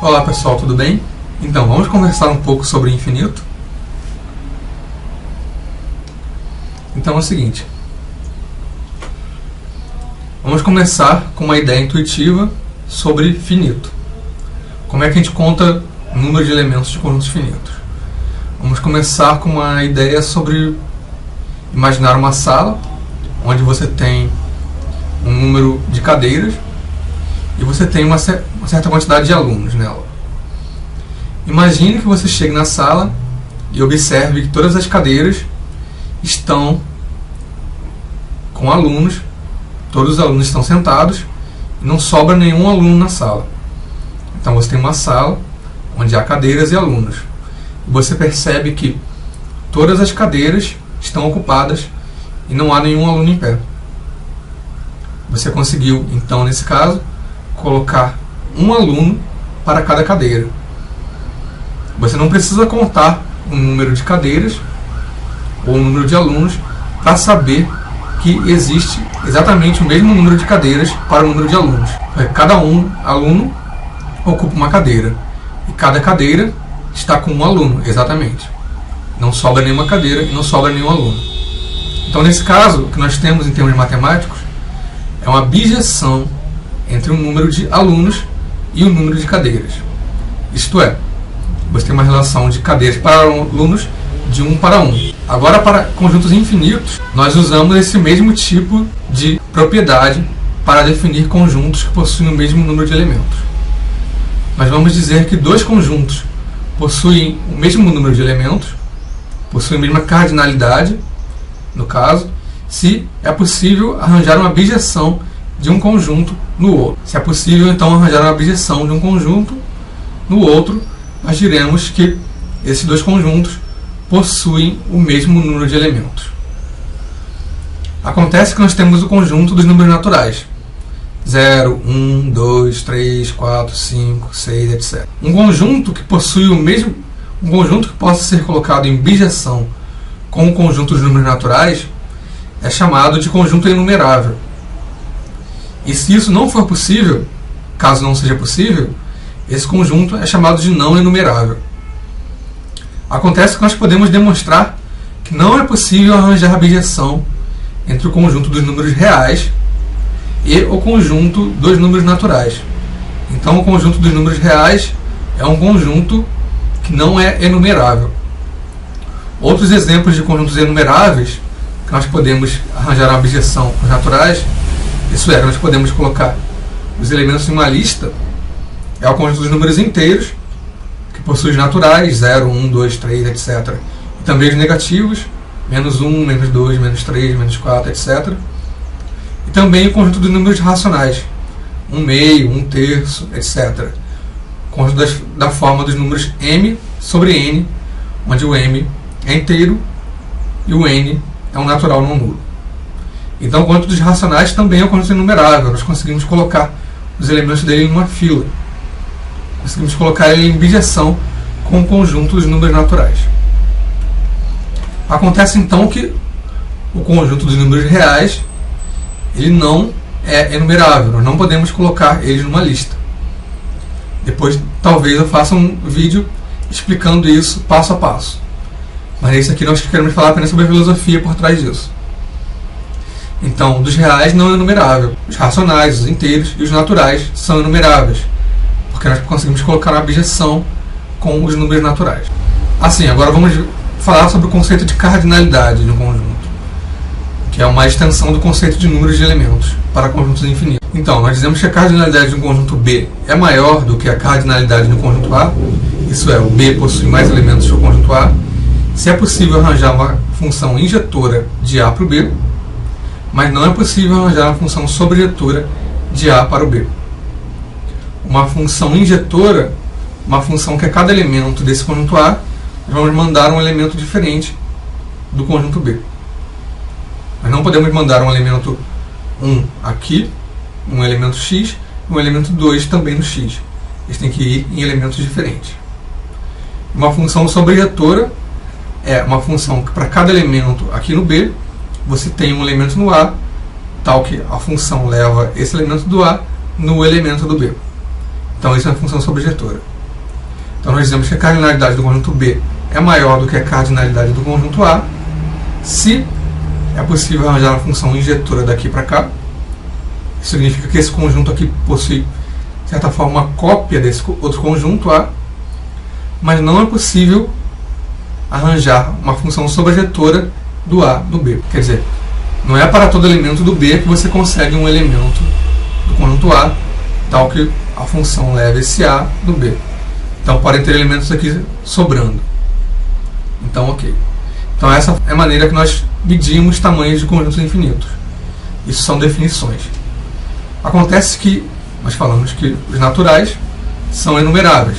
Olá pessoal, tudo bem? Então, vamos conversar um pouco sobre infinito? Então é o seguinte, vamos começar com uma ideia intuitiva sobre finito. Como é que a gente conta o número de elementos de conjuntos finitos? Vamos começar com uma ideia sobre imaginar uma sala onde você tem um número de cadeiras e você tem uma certa quantidade de alunos nela. Imagine que você chegue na sala e observe que todas as cadeiras estão com alunos, todos os alunos estão sentados e não sobra nenhum aluno na sala. Então você tem uma sala onde há cadeiras e alunos. E você percebe que todas as cadeiras estão ocupadas e não há nenhum aluno em pé. Você conseguiu, então, nesse caso, colocar um aluno para cada cadeira. Você não precisa contar o número de cadeiras ou o número de alunos para saber que existe exatamente o mesmo número de cadeiras para o número de alunos. Cada aluno ocupa uma cadeira e cada cadeira está com um aluno, exatamente. Não sobra nenhuma cadeira e não sobra nenhum aluno. Então, nesse caso, o que nós temos em termos matemáticos é uma bijeção entre o número de alunos e o número de cadeiras. Isto é, você tem uma relação de cadeiras para alunos de 1 para 1. Agora, para conjuntos infinitos, nós usamos esse mesmo tipo de propriedade para definir conjuntos que possuem o mesmo número de elementos. Nós vamos dizer que dois conjuntos possuem o mesmo número de elementos, possuem a mesma cardinalidade, no caso, se é possível arranjar uma bijeção de um conjunto no outro. Se é possível, então, arranjar uma bijeção de um conjunto no outro, nós diremos que esses dois conjuntos possuem o mesmo número de elementos. Acontece que nós temos o conjunto dos números naturais. 0, 1, 2, 3, 4, 5, 6, etc. Um conjunto que possui o mesmo... Um conjunto que possa ser colocado em bijeção com o conjunto dos números naturais é chamado de conjunto enumerável. E se isso não for possível, caso não seja possível, esse conjunto é chamado de não enumerável. Acontece que nós podemos demonstrar que não é possível arranjar a bijeção entre o conjunto dos números reais e o conjunto dos números naturais. Então, o conjunto dos números reais é um conjunto que não é enumerável. Outros exemplos de conjuntos enumeráveis que nós podemos arranjar uma bijeção com os naturais, isso é, nós podemos colocar os elementos em uma lista, é o conjunto dos números inteiros, que possui os naturais, 0, 1, 2, 3, etc. E também os negativos, menos 1, menos 2, menos 3, menos 4, etc. E também o conjunto dos números racionais, 1 meio, 1 terço, etc. O conjunto da forma dos números m sobre n, onde o m é inteiro e o n é um natural não nulo. Então, o conjunto dos racionais também é um conjunto enumerável. Nós conseguimos colocar os elementos dele em uma fila. Conseguimos colocar ele em bijeção com o conjunto dos números naturais. Acontece então que o conjunto dos números reais ele não é enumerável. Nós não podemos colocar eles numa lista. Depois, talvez eu faça um vídeo explicando isso passo a passo. Mas esse aqui nós queremos falar apenas sobre a filosofia por trás disso. Então, dos reais não é enumerável. Os racionais, os inteiros e os naturais são enumeráveis, porque nós conseguimos colocar uma bijeção com os números naturais. Assim, agora vamos falar sobre o conceito de cardinalidade de um conjunto, que é uma extensão do conceito de números de elementos para conjuntos infinitos. Então, nós dizemos que a cardinalidade de um conjunto B é maior do que a cardinalidade do conjunto A, isso é, o B possui mais elementos que o conjunto A, se é possível arranjar uma função injetora de A para o B, mas não é possível arranjar uma função sobrejetora de A para o B. Uma função injetora, uma função que a cada elemento desse conjunto A, nós vamos mandar um elemento diferente do conjunto B. Nós não podemos mandar um elemento 1 aqui, um elemento x, e um elemento 2 também no x. Eles têm que ir em elementos diferentes. Uma função sobrejetora é uma função que para cada elemento aqui no B, você tem um elemento no A, tal que a função leva esse elemento do A no elemento do B. Então isso é uma função sobrejetora. Então nós dizemos que a cardinalidade do conjunto B é maior do que a cardinalidade do conjunto A se é possível arranjar uma função injetora daqui para cá. Isso significa que esse conjunto aqui possui, de certa forma, uma cópia desse outro conjunto A, mas não é possível arranjar uma função sobrejetora do A do B. Quer dizer, não é para todo elemento do B que você consegue um elemento do conjunto A, tal que a função leva esse A do B. Então podem ter elementos aqui sobrando. Então, ok. Então essa é a maneira que nós medimos tamanhos de conjuntos infinitos. Isso são definições. Acontece que nós falamos que os naturais são enumeráveis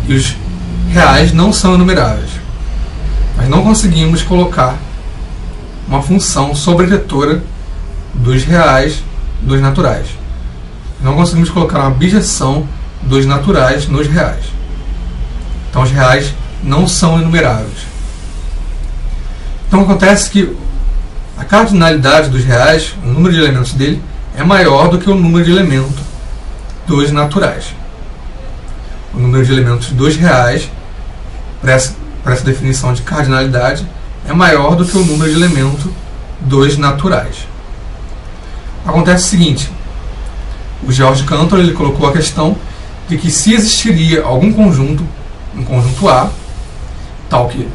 e os reais não são enumeráveis. Mas não conseguimos colocar uma função sobrejetora dos reais dos naturais. Não conseguimos colocar uma bijeção dos naturais nos reais. Então os reais não são enumeráveis. Então acontece que a cardinalidade dos reais, o número de elementos dele, é maior do que o número de elementos dos naturais. O número de elementos dos reais, para essa definição de cardinalidade, é maior do que o número de elementos dos naturais. Acontece o seguinte: o George Cantor ele colocou a questão de que se existiria algum conjunto, um conjunto A, tal que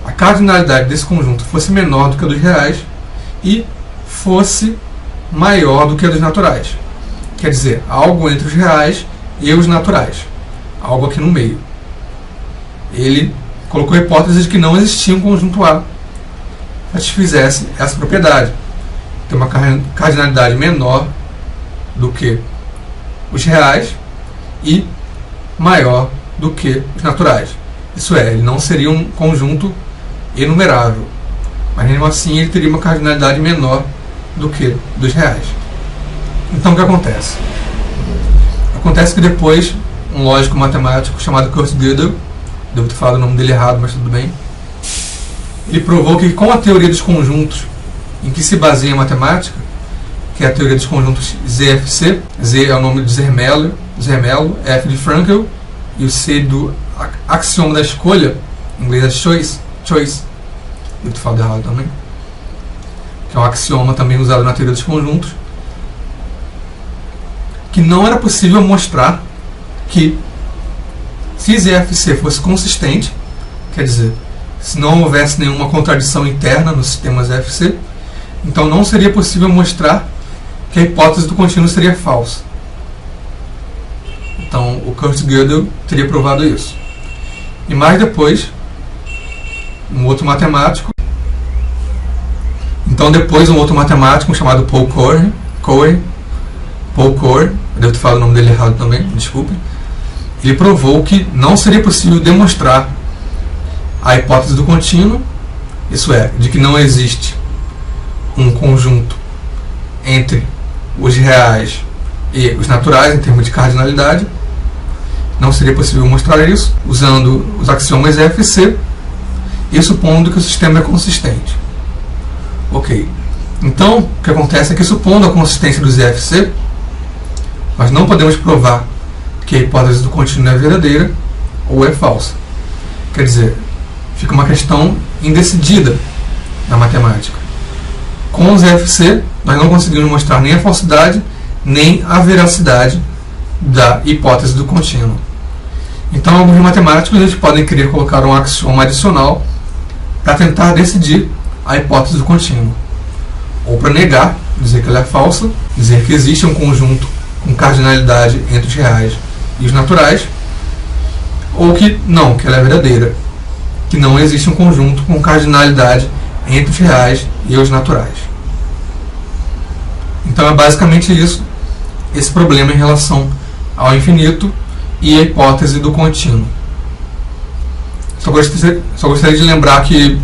a cardinalidade desse conjunto fosse menor do que a dos reais e fosse maior do que a dos naturais. Quer dizer, algo entre os reais e os naturais. Algo aqui no meio. Ele colocou a hipótese de que não existia um conjunto A que satisfizesse essa propriedade. Tem uma cardinalidade menor do que os reais e maior do que os naturais. Isso é, ele não seria um conjunto enumerável, mas mesmo assim ele teria uma cardinalidade menor do que dos reais. Então o que acontece? Acontece que depois um lógico matemático chamado Kurt Gödel, devo ter falado o nome dele errado, mas tudo bem, ele provou que com a teoria dos conjuntos em que se baseia a matemática, que é a teoria dos conjuntos ZFC, Z é o nome de Zermelo, F de Frankel, e o C do axioma da escolha, em inglês é choice, devo ter falado errado também, que é um axioma também usado na teoria dos conjuntos, que não era possível mostrar que se ZFC fosse consistente, quer dizer, se não houvesse nenhuma contradição interna no sistema ZFC, então não seria possível mostrar que a hipótese do contínuo seria falsa. Então o Kurt Gödel teria provado isso. E mais depois, um outro matemático, chamado Paul Cohen, eu devo ter falado o nome dele errado também, desculpe, ele provou que não seria possível demonstrar a hipótese do contínuo, isso é, de que não existe um conjunto entre os reais e os naturais em termos de cardinalidade. Não seria possível mostrar isso usando os axiomas FC e supondo que o sistema é consistente. Ok. Então, o que acontece é que, supondo a consistência do ZFC, nós não podemos provar que a hipótese do contínuo é verdadeira ou é falsa. Quer dizer, fica uma questão indecidida na matemática. Com o ZFC, nós não conseguimos mostrar nem a falsidade, nem a veracidade da hipótese do contínuo. Então, alguns matemáticos eles podem querer colocar um axioma adicional para tentar decidir a hipótese do contínuo. Ou para negar, dizer que ela é falsa, dizer que existe um conjunto com cardinalidade entre os reais e os naturais, ou que não, que ela é verdadeira, que não existe um conjunto com cardinalidade entre os reais e os naturais. Então é basicamente isso, esse problema em relação ao infinito e a hipótese do contínuo. Só gostaria de lembrar que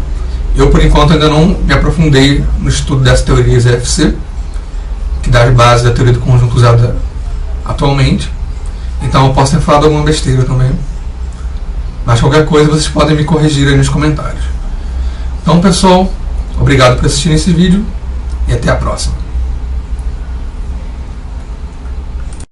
eu, por enquanto, ainda não me aprofundei no estudo dessa teoria ZFC, que dá as bases da teoria do conjunto usada atualmente. Então eu posso ter falado alguma besteira também. Mas qualquer coisa vocês podem me corrigir aí nos comentários. Então, pessoal, obrigado por assistirem esse vídeo e até a próxima.